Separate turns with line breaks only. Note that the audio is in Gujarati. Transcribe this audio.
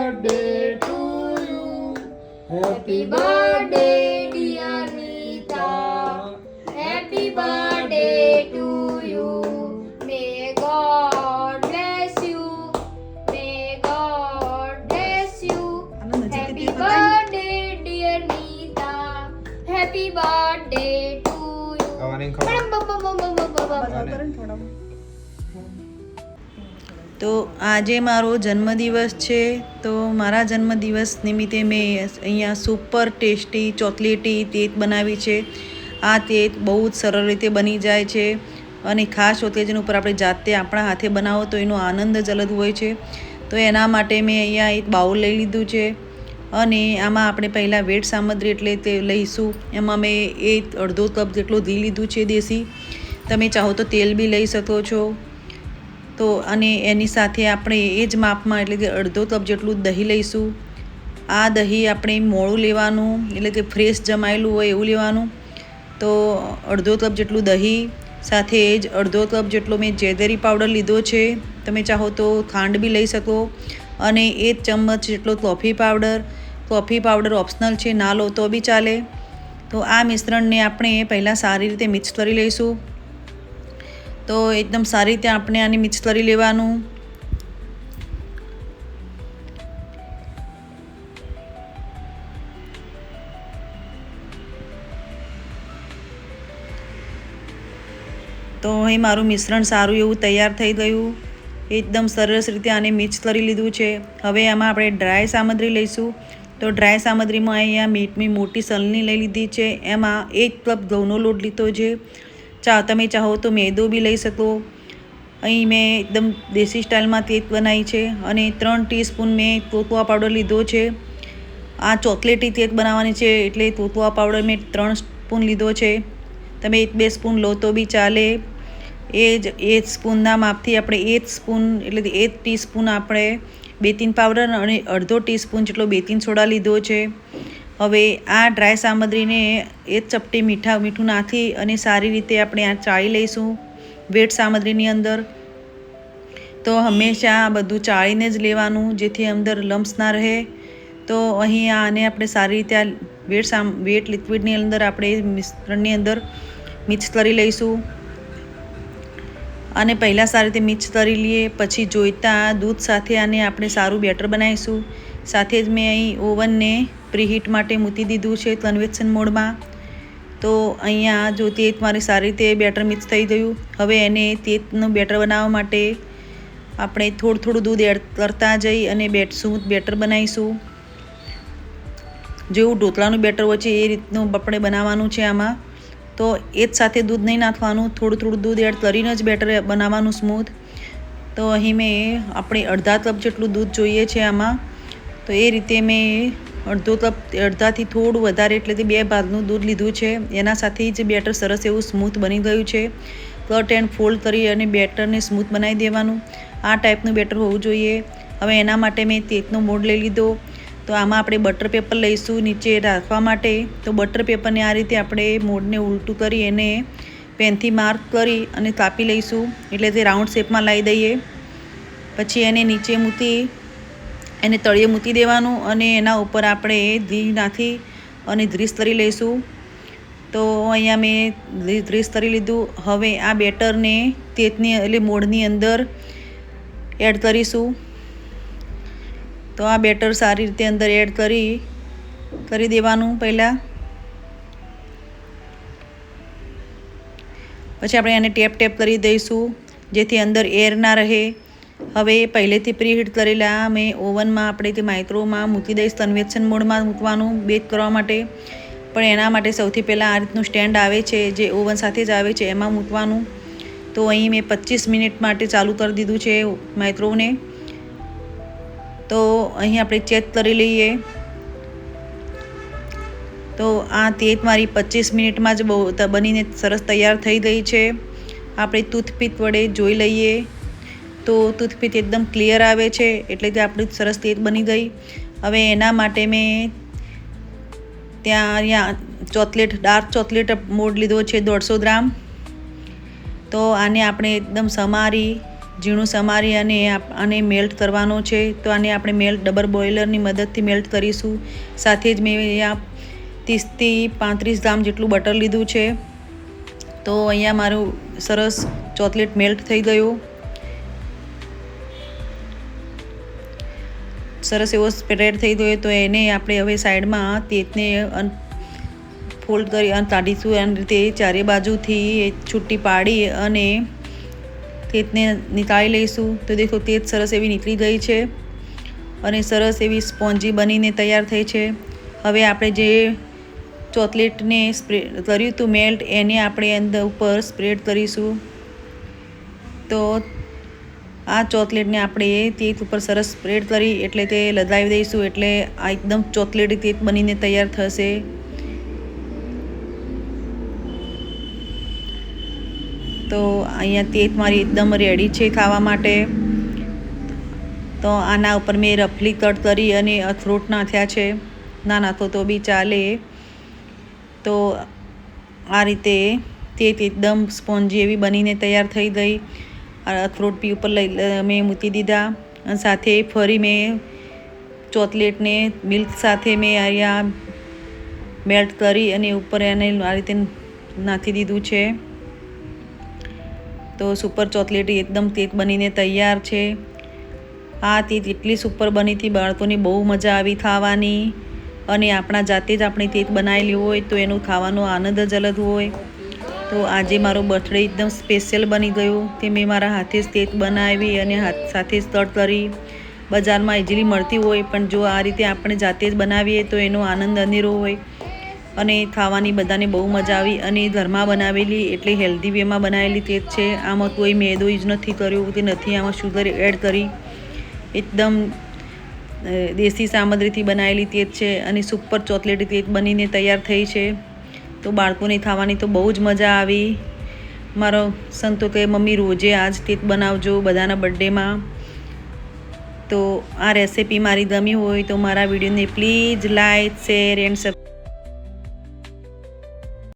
birthday to you. Happy birthday, dear Nita. Happy birthday to you. May God bless you. May God bless you. Happy birthday, dear Nita. Happy birthday to you.
તો આજે મારો જન્મદિવસ છે, તો મારા જન્મદિવસ નિમિત્તે મેં અહીંયા સુપર ટેસ્ટી ચોકલેટી તેત બનાવી છે. આ તેત બહુ જ સરળ રીતે બની જાય છે અને ખાસ ઓકેઝન ઉપર આપણે જાતે આપણા હાથે બનાવો તો એનો આનંદ જ અલગ હોય છે. તો એના માટે મેં અહીંયા એક બાઉલ લઈ લીધું છે અને આમાં આપણે પહેલાં વેટ સામગ્રી એટલે તે લઈશું. એમાં મેં અડધો કપ જેટલું ઘી લીધું છે દેશી. તમે ચાહો તો તેલ બી લઈ શકો છો. તો અને એની સાથે આપણે એ જ માપમાં એટલે કે અડધો કપ જેટલું દહીં લઈશું. આ દહીં આપણે મોળું લેવાનું એટલે કે ફ્રેશ જમાયેલું હોય એવું લેવાનું. તો અડધો કપ જેટલું દહીં સાથે જ અડધો કપ જેટલો મેં જેગરી પાવડર લીધો છે. તમે ચાહો તો ખાંડ બી લઈ શકો. અને 1 ચમચ જેટલો કોફી પાવડર ઓપ્શનલ છે, ના લો તો બી ચાલે. તો આ મિશ્રણને આપણે પહેલાં સારી રીતે મિક્સ કરી લઈશું. તો એકદમ સારી રીતે આપણે આને મિક્સ કરી લેવાનું. તો અહીં મારું મિશ્રણ સારું એવું તૈયાર થઈ ગયું. એકદમ સરસ રીતે આને મિક્સ કરી લીધું છે. હવે આમાં આપણે ડ્રાય સામગ્રી લઈશું. તો ડ્રાય સામગ્રીમાં અહીંયા મેં મોટી સલની લઈ લીધી છે. એમાં 1 કપ ઘઉંનો લોટ લીધો છે. તમે ચાહો તો મેદો બી લઈ શકો. અહીં મેં એકદમ દેશી સ્ટાઇલમાં તેત બનાવી છે અને 3 ટીસ્પૂન મેં કોકોઆ પાવડર લીધો છે. આ ચોકલેટી તેત બનાવવાની છે એટલે કોકોઆ પાવડર મેં 3 સ્પૂન લીધો છે. તમે 1-2 સ્પૂન લો તો બી ચાલે. એ જ 1 સ્પૂનના માપથી આપણે 1 સ્પૂન એટલે કે 1 ટીસ્પૂન આપણે બેકિંગ પાવડર અને અડધો ટીસ્પૂન જેટલો બેકિંગ સોડા લીધો છે. હવે આ ડ્રાય સામગ્રીને 1 ચપટી મીઠું નાખી અને સારી રીતે આપણે આ ચાળી લઈશું વેટ સામગ્રીની અંદર. તો હંમેશા બધું ચાળીને જ લેવાનું જેથી અંદર લમ્સ ના રહે. તો અહીં આને આપણે સારી રીતે આ વેટ લિક્વિડની અંદર આપણે મિશ્રણની અંદર મિક્સ કરી લઈશું. અને પહેલાં સારી રીતે મિક્સ કરી લઈએ, પછી જોઈતા દૂધ સાથે આને આપણે સારું બેટર બનાવીશું. સાથે જ મેં અહીં ઓવનને પ્રીહીટ માટે મૂકી દીધું છે કન્વેક્શન મોડમાં. તો અહીંયા જો તેત મારી સારી રીતે બેટર મિક્સ થઈ ગયું. હવે એને તેતનું બેટર બનાવવા માટે આપણે થોડું દૂધ એડ કરતા જઈ અને સ્મૂથ બેટર બનાવીશું. જેવું ઢોકળાનું બેટર હોય છે એ રીતનું આપણે બનાવવાનું છે આમાં. તો એક સાથે દૂધ નહીં નાખવાનું, થોડું દૂધ એડ કરીને જ બેટર બનાવવાનું સ્મૂથ. તો અહીં મેં આપણે અડધા કપ જેટલું દૂધ જોઈએ છે આમાં. તો એ રીતે મેં અડધાથી થોડું વધારે એટલે કે 2 ભાગનું દૂધ લીધું છે. એના સાથે જ બેટર સરસ એવું સ્મૂથ બની ગયું છે. કટ એન્ડ ફોલ્ડ કરી અને બેટરને સ્મૂથ બનાવી દેવાનું. આ ટાઈપનું બેટર હોવું જોઈએ. હવે એના માટે મેં તેતનો મોલ્ડ લઈ લીધો. તો આમાં આપણે બટર પેપર લઈશું નીચે રાખવા માટે. તો બટર પેપરને આ રીતે આપણે મોલ્ડને ઉલટું કરી એને પેનથી માર્ક કરી અને કાપી લઈશું એટલે તે રાઉન્ડ શેપમાં લાવી દઈએ. પછી એને નીચે મૂકી એને તળિયે મૂકી દેવાનું અને એના ઉપર આપણે ઘી નાખી અને ગ્રીસ કરી લઈશું. તો અહીંયા મેં ગ્રીસ કરી લીધું. હવે આ બેટરને તેતની એટલે મોલ્ડની અંદર એડ કરીશું. તો આ બેટર સારી રીતે અંદર એડ કરી દેવાનું પહેલાં. પછી આપણે એને ટેપ કરી દઈશું જેથી અંદર એર ના રહે. હવે પહેલેથી પ્રીહીટ કરેલા મેં ઓવનમાં આપણે તે માઇક્રોમાં મૂકી દઈશ. કન્વેક્શન મોડમાં મૂકવાનું બેક કરવા માટે. પણ એના માટે સૌથી પહેલાં આ રીતનું સ્ટેન્ડ આવે છે જે ઓવન સાથે જ આવે છે એમાં મૂકવાનું. તો અહીં મેં 25 મિનિટ માટે ચાલુ કરી દીધું છે માઇક્રોવને. તો અહીં આપણે ચેક કરી લઈએ. તો આ તેત મારી 25 મિનિટમાં જ બનીને સરસ તૈયાર થઈ ગઈ છે. આપણે ટૂથપીક વડે જોઈ લઈએ તો ટૂથપીક એકદમ ક્લિયર આવે છે એટલે કે આપણી સરસ તેત બની ગઈ. હવે એના માટે મેં ત્યાં ડાર્ક ચોકલેટ મોલ્ડ લીધો છે 150 ગ્રામ. તો આને આપણે એકદમ સમારી ઝીણું સમારી અને આને મેલ્ટ કરવાનો છે. તો આને આપણે ડબલ બોઇલરની મદદથી મેલ્ટ કરીશું. સાથે જ મેં અહીંયા 30થી 35 ગ્રામ જેટલું બટર લીધું છે. તો અહીંયા મારું સરસ ચોકલેટ મેલ્ટ થઈ ગયું. સરસ એવો સ્પ્રેડ થઈ ગયો. તો એને આપણે હવે સાઈડમાં તેતને ફોલ્ડ કરી અને કાઢીશું. આ રીતે ચારે બાજુથી છૂટી પાડી અને તેતને નીકાળી લઈશું. તો દેખો તેત સરસ એવી નીકળી ગઈ છે અને સરસ એવી સ્પોન્જી બનીને તૈયાર થઈ છે. હવે આપણે જે ચોકલેટને કર્યું હતું મેલ્ટ એને આપણે અંદર ઉપર સ્પ્રેડ કરીશું. તો આ ચોકલેટને આપણે તેત ઉપર સરસ સ્પ્રેડ કરી એટલે તે લગાવી દઈશું એટલે આ એકદમ ચોકલેટી તેત બનીને તૈયાર થશે. તો અહીંયા તેત મારી એકદમ રેડી છે ખાવા માટે. તો આના ઉપર મેં રફલી કટ કરી અને અખરોટ નાખ્યા છે. ના નાખો તો બી ચાલે. તો આ રીતે તેત એકદમ સ્પોન્જી એવી બનીને તૈયાર થઈ ગઈ. અખરોટ બી ઉપર મેં મૂકી દીધા અને સાથે ફરી મેં ચોકલેટને મિલ્ક સાથે મેં અહીંયા મેલ્ટ કરી અને ઉપર એને આ રીતે નાખી દીધું છે. તો સુપર ચોકલેટી એકદમ તેત બનીને તૈયાર છે. આ તેત એટલી સુપર બની હતી, બાળકોને બહુ મજા આવી ખાવાની. અને આપણા જાતે જ આપણે તેત બનાવેલી હોય તો એનું ખાવાનો આનંદ જ અલગ હોય. તો આજે મારો બર્થડે એકદમ સ્પેશિયલ બની ગયો. તે મેં મારા હાથે જ તેત બનાવી અને સાથે જ તળ કરી. બજારમાં ઇઝીલી મળતી હોય પણ જો આ રીતે આપણે જાતે જ બનાવીએ તો એનો આનંદ અનેરો હોય અને ખાવાની બધાને બહુ મજા આવી. અને ઘરમાં બનાવેલી એટલે હેલ્ધી વેમાં બનાવેલી તેત છે. આમાં કોઈ મેદો જ નથી કર્યો કે નથી આમાં શુગર એડ કરી. એકદમ દેશી સામગ્રીથી બનાવેલી તેત છે અને સુપર ચોકલેટી તેત બનીને તૈયાર થઈ છે. તો બાળકોને ખાવાની તો બહુ જ મજા આવી. મારો સંતો કહે મમ્મી રોજે આજ તેત બનાવજો બધાના બર્થડેમાં. તો આ રેસિપી મારી ગમી હોય તો મારા વિડીયોને please like, share and subscribe